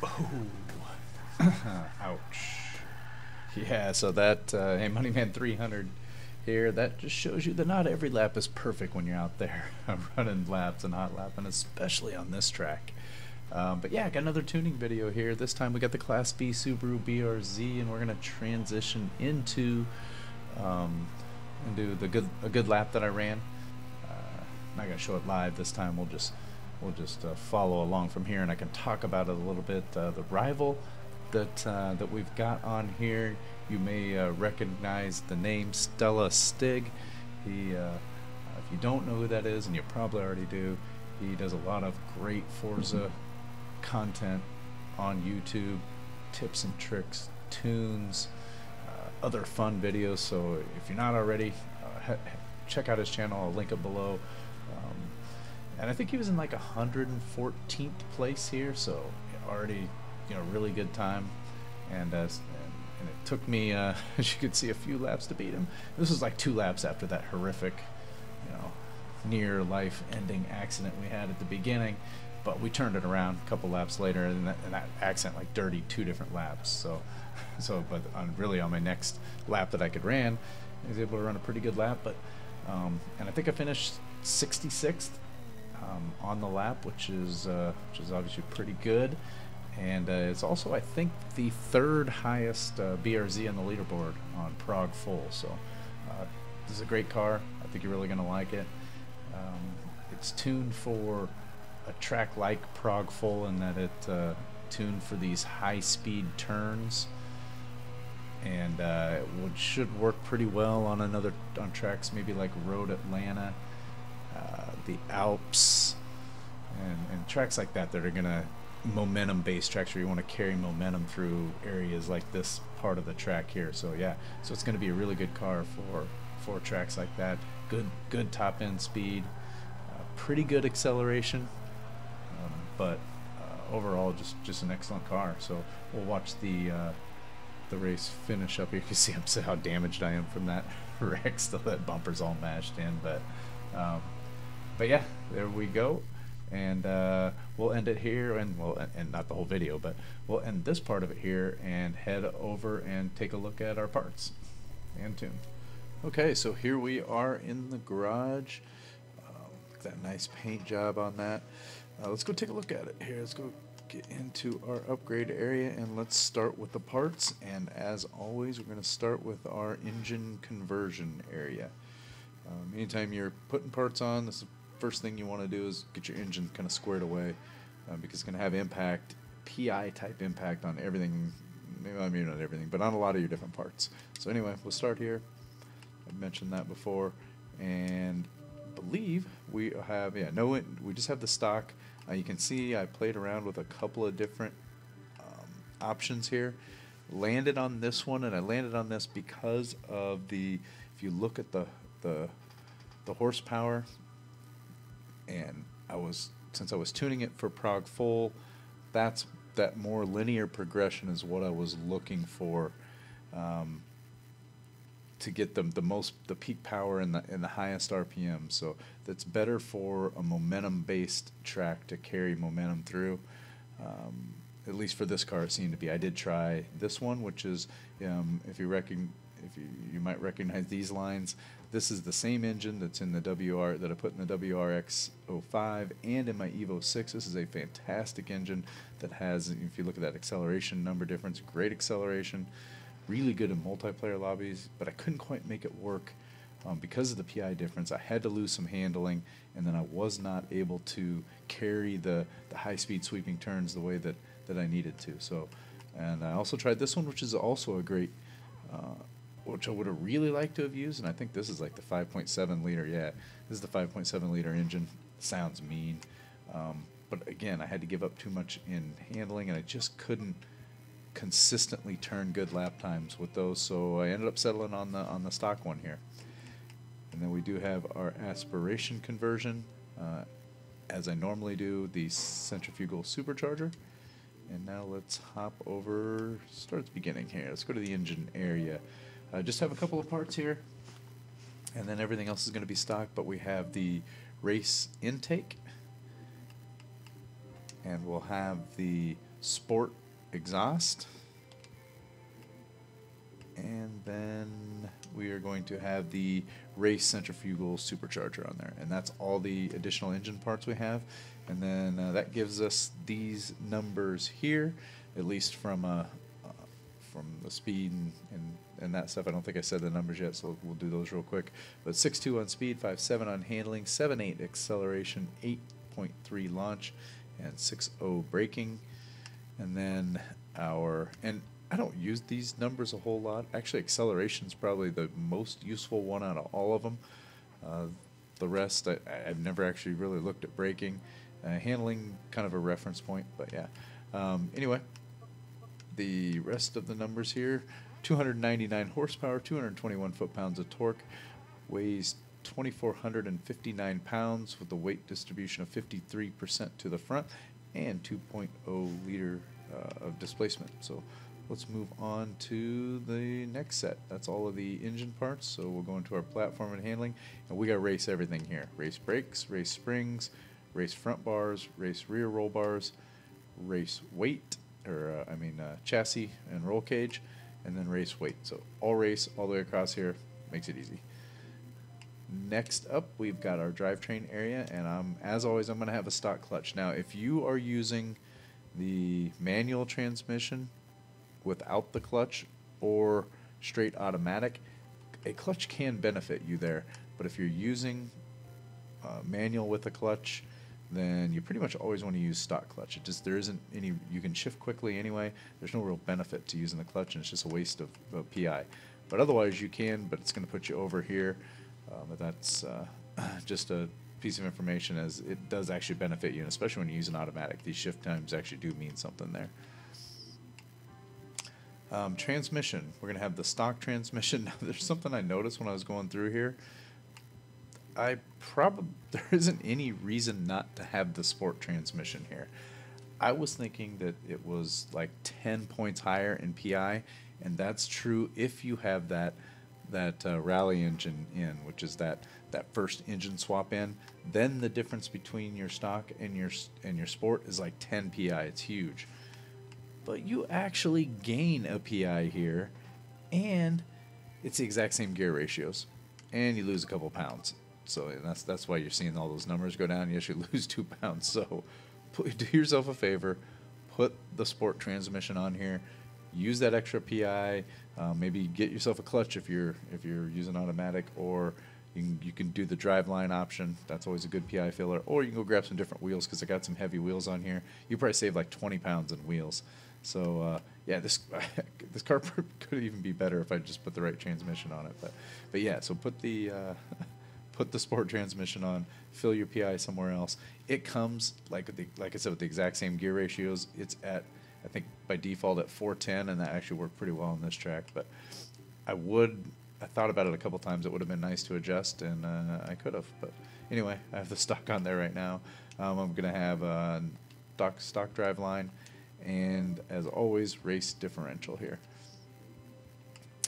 Oh, ouch. Yeah, so that, hey, Moneyman 300 here, that just shows you that not every lap is perfect when you're out there running laps and hot lapping, especially on this track. But yeah, I got another tuning video here. This time we got the Class B Subaru BRZ, and we're gonna transition into a good lap that I ran. I'm not gonna show it live this time. We'll just follow along from here, and I can talk about it a little bit. The rival that we've got on here, you may recognize the name Stella Stig. He, if you don't know who that is, and you probably already do, he does a lot of great Forza content on YouTube, tips and tricks, tunes, other fun videos. So if you're not already, check out his channel. I'll link it below. And I think he was in like 114th place here, so already, you know, really good time. And it took me, as you can see, a few laps to beat him. This was like 2 laps after that horrific, you know, near life-ending accident we had at the beginning. But we turned it around a couple laps later, and that accident like dirtied 2 different laps. So but really on my next lap that I could ran, I was able to run a pretty good lap. But and I think I finished 66th on the lap, which is obviously pretty good. And it's also, I think, the 3rd highest BRZ on the leaderboard on Prague Full. So this is a great car. I think you're really going to like it. It's tuned for a track like Prague Full in that it tuned for these high-speed turns, and it should work pretty well on tracks maybe like Road Atlanta, the Alps, and tracks like that are gonna momentum-based tracks where you want to carry momentum through areas like this part of the track here. So yeah, so it's going to be a really good car for tracks like that. Good top-end speed, pretty good acceleration, but overall just an excellent car. So we'll watch the race finish up here. You can see how damaged I am from that wreck. Still, that bumper's all mashed in, but yeah, there we go. And we'll end it here, and not the whole video, but we'll end this part of it here and head over and take a look at our parts and tune. Okay, so here we are in the garage. That nice paint job on that. Let's go take a look at it here. Let's go get into our upgrade area, and let's start with the parts. And as always, we're going to start with our engine conversion area. Anytime you're putting parts on, this is the first thing you want to do is get your engine kind of squared away, because it's going to have impact, PI type impact on everything. Maybe not everything, but on a lot of your different parts. So anyway, we'll start here. I mentioned that before, and believe we have, we just have the stock. You can see I played around with a couple of different options here. Landed on this one, and I landed on this because of if you look at the horsepower, and since I was tuning it for Prague Full, that more linear progression is what I was looking for, to get the peak power and the highest RPM. So that's better for a momentum-based track to carry momentum through. At least for this car, it seemed to be. I did try this one, which is, if you might recognize these lines. This is the same engine that's in the that I put in the WRX 05 and in my Evo 6. This is a fantastic engine that has, if you look at that acceleration number difference, great acceleration. Really good in multiplayer lobbies, but I couldn't quite make it work because of the PI difference. I had to lose some handling, and then I was not able to carry the high-speed sweeping turns the way that I needed to. So, and I also tried this one, which is also a great, which I would have really liked to have used, and I think this is like the 5.7 liter. Yeah, this is the 5.7 liter engine. Sounds mean, but again, I had to give up too much in handling, and I just couldn't consistently turn good lap times with those, so I ended up settling on the stock one here. And then we do have our aspiration conversion, as I normally do, the centrifugal supercharger. And now let's hop over, start at the beginning here. Let's go to the engine area. Just have a couple of parts here, and then everything else is going to be stock, but we have the race intake, and we'll have the sport exhaust. And then we are going to have the race centrifugal supercharger on there. And that's all the additional engine parts we have. And then that gives us these numbers here, at least from the speed and that stuff. I don't think I said the numbers yet, so we'll do those real quick. But 6.2 on speed, 5.7 on handling, 7.8 acceleration, 8.3 launch, and 6.0 braking. And then and I don't use these numbers a whole lot. Actually, acceleration is probably the most useful one out of all of them. The rest, I've never actually really looked at braking. Handling, kind of a reference point, but yeah. Anyway, the rest of the numbers here: 299 horsepower, 221 foot-pounds of torque, weighs 2,459 pounds with a weight distribution of 53% to the front, and 2.0 liter of displacement. So let's move on to the next set. That's all of the engine parts. So we'll go into our platform and handling, and we got to race everything here: race brakes, race springs, race front bars, race rear roll bars, race weight, or chassis and roll cage, and then race weight. So all race all the way across here, makes it easy. Next up, we've got our drivetrain area, and as always, I'm going to have a stock clutch. Now, if you are using the manual transmission without the clutch or straight automatic, a clutch can benefit you there. But if you're using manual with a clutch, then you pretty much always want to use stock clutch. There isn't any, you can shift quickly anyway. There's no real benefit to using the clutch, and it's just a waste of PI. But otherwise you can, but it's going to put you over here. But that's just a piece of information, as it does actually benefit you, and especially when you use an automatic. These shift times actually do mean something there. Transmission, we're going to have the stock transmission. Now, there's something I noticed when I was going through here. There isn't any reason not to have the sport transmission here. I was thinking that it was like 10 points higher in PI, and that's true if you have that rally engine in, which is that first engine swap in. Then the difference between your stock and your sport is like 10 PI. It's huge. But you actually gain a PI here, and it's the exact same gear ratios, and you lose a couple pounds. So that's why you're seeing all those numbers go down. You actually lose 2 pounds. So do yourself a favor, put the sport transmission on here, use that extra PI. Maybe get yourself a clutch if you're using automatic, or you can do the driveline option. That's always a good PI filler. Or you can go grab some different wheels, because I got some heavy wheels on here. You probably save like 20 pounds in wheels. So yeah, this car could even be better if I just put the right transmission on it. But yeah, so put the sport transmission on, fill your PI somewhere else. It comes like I said, with the exact same gear ratios. It's at, I think by default, at 410, and that actually worked pretty well on this track. But I thought about it a couple times. It would have been nice to adjust, and I could have. But anyway, I have the stock on there right now. I'm going to have a stock drive line, and as always, race differential here.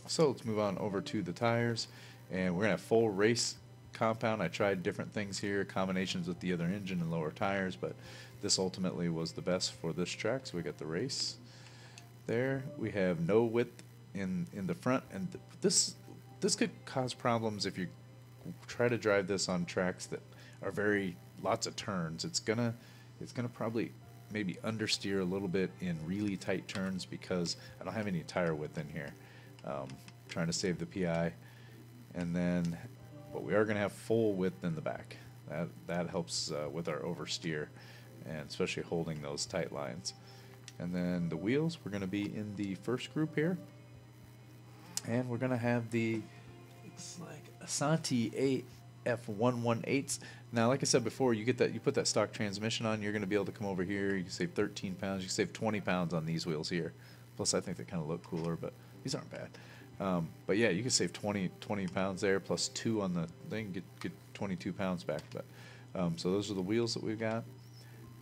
So let's move on over to the tires, and we're going to have full race compound. I tried different things here, combinations with the other engine and lower tires, but this ultimately was the best for this track. So we got the race there. We have no width in the front, and this could cause problems if you try to drive this on tracks that are lots of turns. It's gonna probably maybe understeer a little bit in really tight turns, because I don't have any tire width in here. Trying to save the PI, and then, but we are going to have full width in the back. That helps with our oversteer, and especially holding those tight lines. And then the wheels, we're going to be in the first group here, and we're going to have it's like Asante AF118s. Now, like I said before, you put that stock transmission on, you're going to be able to come over here. You can save 13 pounds. You can save 20 pounds on these wheels here. Plus, I think they kind of look cooler, but these aren't bad. But yeah, you can save 20 pounds there, plus 2 on the thing, get 22 pounds back. But so those are the wheels that we've got,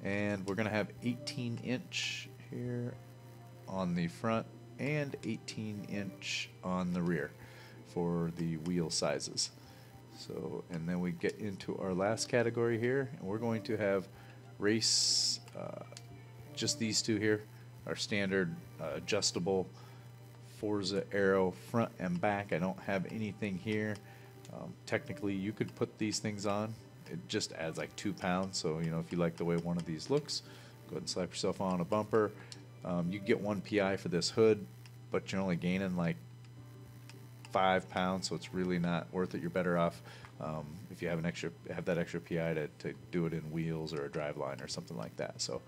and we're going to have 18-inch here on the front and 18-inch on the rear for the wheel sizes. So, and then we get into our last category here, and we're going to have race, just these two here, our standard adjustable Forza Aero front and back. I don't have anything here. Technically, you could put these things on. It just adds like 2 pounds. So, you know, if you like the way one of these looks, go ahead and slap yourself on a bumper. You get 1 PI for this hood, but you're only gaining like 5 pounds, so it's really not worth it. You're better off if you have that extra PI to do it in wheels or a driveline or something like that. So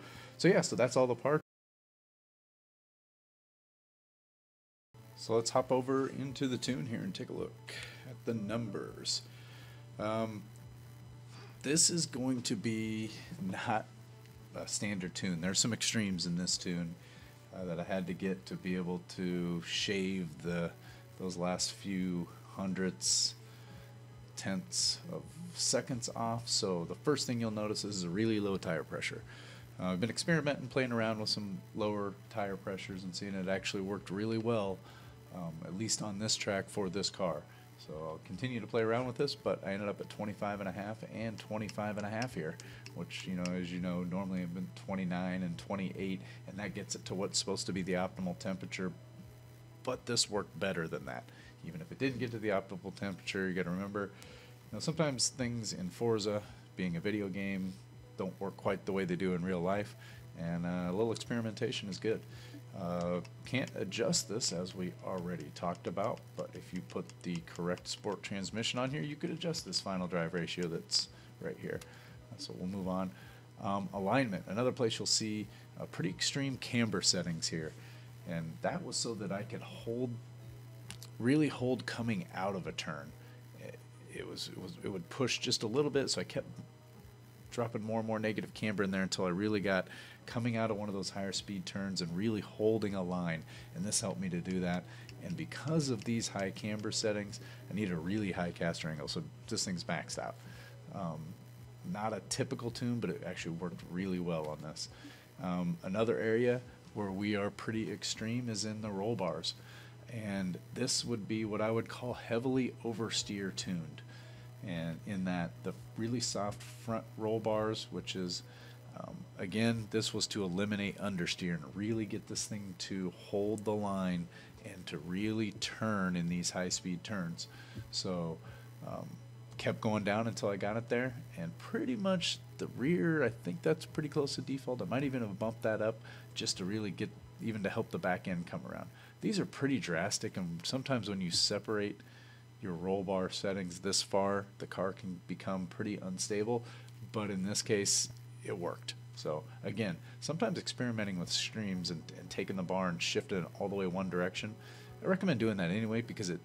yeah, so that's all the parts. So let's hop over into the tune here and take a look at the numbers. This is going to be not a standard tune. There's some extremes in this tune that I had to get to be able to shave those last few hundredths, tenths of seconds off. So the first thing you'll notice is a really low tire pressure. I've been experimenting, playing around with some lower tire pressures and seeing it actually worked really well, at least on this track for this car. So I'll continue to play around with this, but I ended up at 25.5 and 25.5 here, which, you know, as you know, normally I've been 29 and 28, and that gets it to what's supposed to be the optimal temperature. But this worked better than that. Even if it didn't get to the optimal temperature, you got to remember, you know, sometimes things in Forza, being a video game, don't work quite the way they do in real life, and a little experimentation is good. Can't adjust this, as we already talked about, but if you put the correct sport transmission on here, you could adjust this final drive ratio that's right here. So we'll move on. Alignment, another place you'll see pretty extreme camber settings here, and that was so that I could really hold coming out of a turn. It would push just a little bit, so I kept dropping more and more negative camber in there until I really got coming out of one of those higher speed turns and really holding a line, and this helped me to do that. And because of these high camber settings, I need a really high caster angle, so this thing's maxed out. Not a typical tune, but it actually worked really well on this. Another area where we are pretty extreme is in the roll bars, and this would be what I would call heavily oversteer tuned. And in that, the really soft front roll bars, which is, again, this was to eliminate understeer and really get this thing to hold the line and to really turn in these high-speed turns. So kept going down until I got it there, and pretty much the rear, I think that's pretty close to default. I might even have bumped that up just to really get, even to help the back end come around. These are pretty drastic, and sometimes when you separate your roll bar settings this far, the car can become pretty unstable, but in this case it worked. So again, sometimes experimenting with streams and taking the bar and shifting it all the way one direction, I recommend doing that anyway, because it,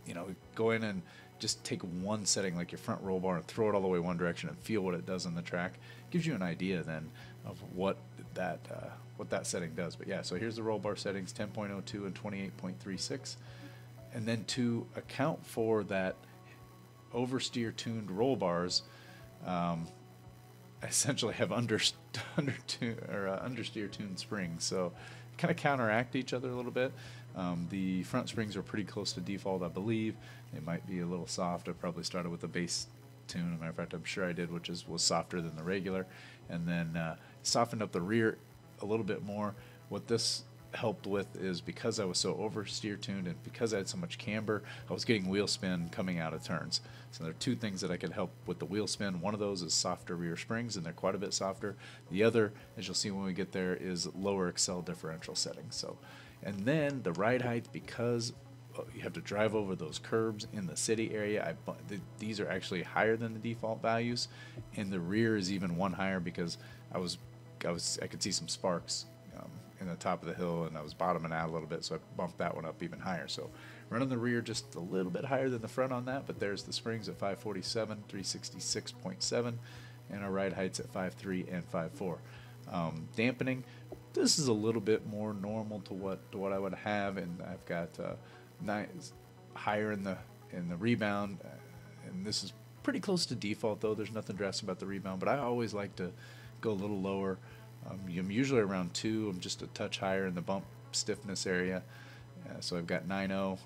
you know, go in and just take one setting like your front roll bar and throw it all the way one direction and feel what it does on the track. Gives you an idea then of what that setting does. But yeah, so here's the roll bar settings, 10.02 and 28.36. And then to account for that oversteer tuned roll bars, I essentially have understeer tuned springs. So kind of counteract each other a little bit. The front springs are pretty close to default, I believe. They might be a little soft. I probably started with a base tune. As a matter of fact, I'm sure I did, which was softer than the regular. And then softened up the rear a little bit more. What this helped with is, because I was so oversteer tuned and because I had so much camber, I was getting wheel spin coming out of turns. So there are two things that I could help with the wheel spin. One of those is softer rear springs, and they're quite a bit softer. The other, as you'll see when we get there, is lower accel differential settings. So, and then the ride height, because you have to drive over those curbs in the city area, these are actually higher than the default values, and the rear is even one higher because I could see some sparks in the top of the hill, and I was bottoming out a little bit, so I bumped that one up even higher. So running the rear just a little bit higher than the front on that, but there's the springs at 547, 366.7, and our ride heights at 5.3 and 5.4. Dampening, this is a little bit more normal to what I would have, and I've got higher in the rebound, and this is pretty close to default though. There's nothing drastic about the rebound, but I always like to go a little lower. I'm usually around 2. I'm just a touch higher in the bump stiffness area. So I've got 9.0,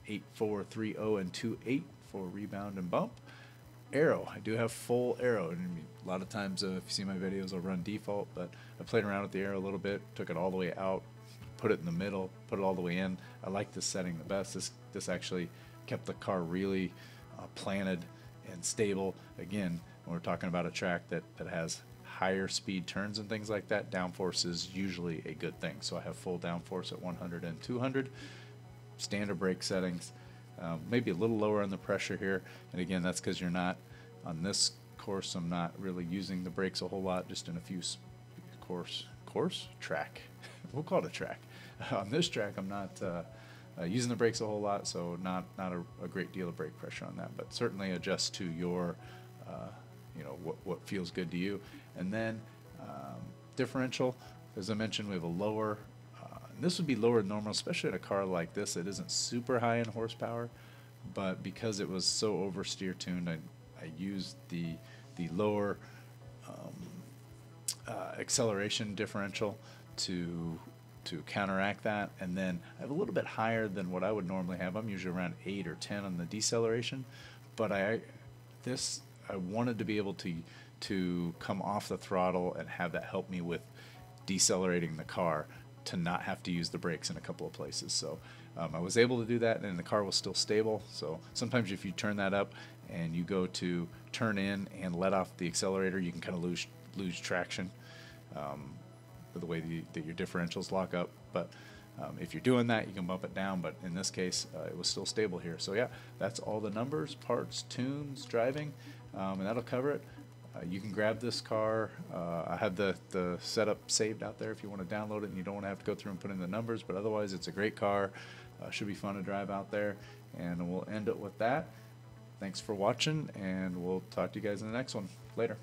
8.4, 3.0, and 2.8 for rebound and bump. aero. I do have full aero, and I mean, a lot of times if you see my videos I'll run default, but I played around with the aero a little bit, took it all the way out, put it in the middle, put it all the way in. I like this setting the best. This actually kept the car really planted and stable. Again, when we're talking about a track that has higher speed turns and things like that, downforce is usually a good thing. So I have full downforce at 100 and 200. Standard brake settings, maybe a little lower on the pressure here, and again that's because you're not on this course. I'm not really using the brakes a whole lot, just in a few track we'll call it a track. On this track I'm not using the brakes a whole lot, so not a great deal of brake pressure on that, but certainly adjust to your you know, what feels good to you. And then differential, as I mentioned, we have a lower and this would be lower than normal, especially in a car like this that isn't super high in horsepower, but because it was so oversteer tuned, I used the lower acceleration differential to counteract that. And then I have a little bit higher than what I would normally have. I'm usually around 8 or 10 on the deceleration, but I wanted to be able to come off the throttle and have that help me with decelerating the car, to not have to use the brakes in a couple of places. So I was able to do that, and the car was still stable. So sometimes if you turn that up and you go to turn in and let off the accelerator, you can kind of lose traction with the way that your differentials lock up. But if you're doing that, you can bump it down, but in this case it was still stable here. So yeah, that's all the numbers, parts, tunes, driving, and that'll cover it. You can grab this car. I have the setup saved out there if you want to download it and you don't want to have to go through and put in the numbers, but otherwise it's a great car. Should be fun to drive out there, and we'll end it with that. Thanks for watching, and we'll talk to you guys in the next one. Later.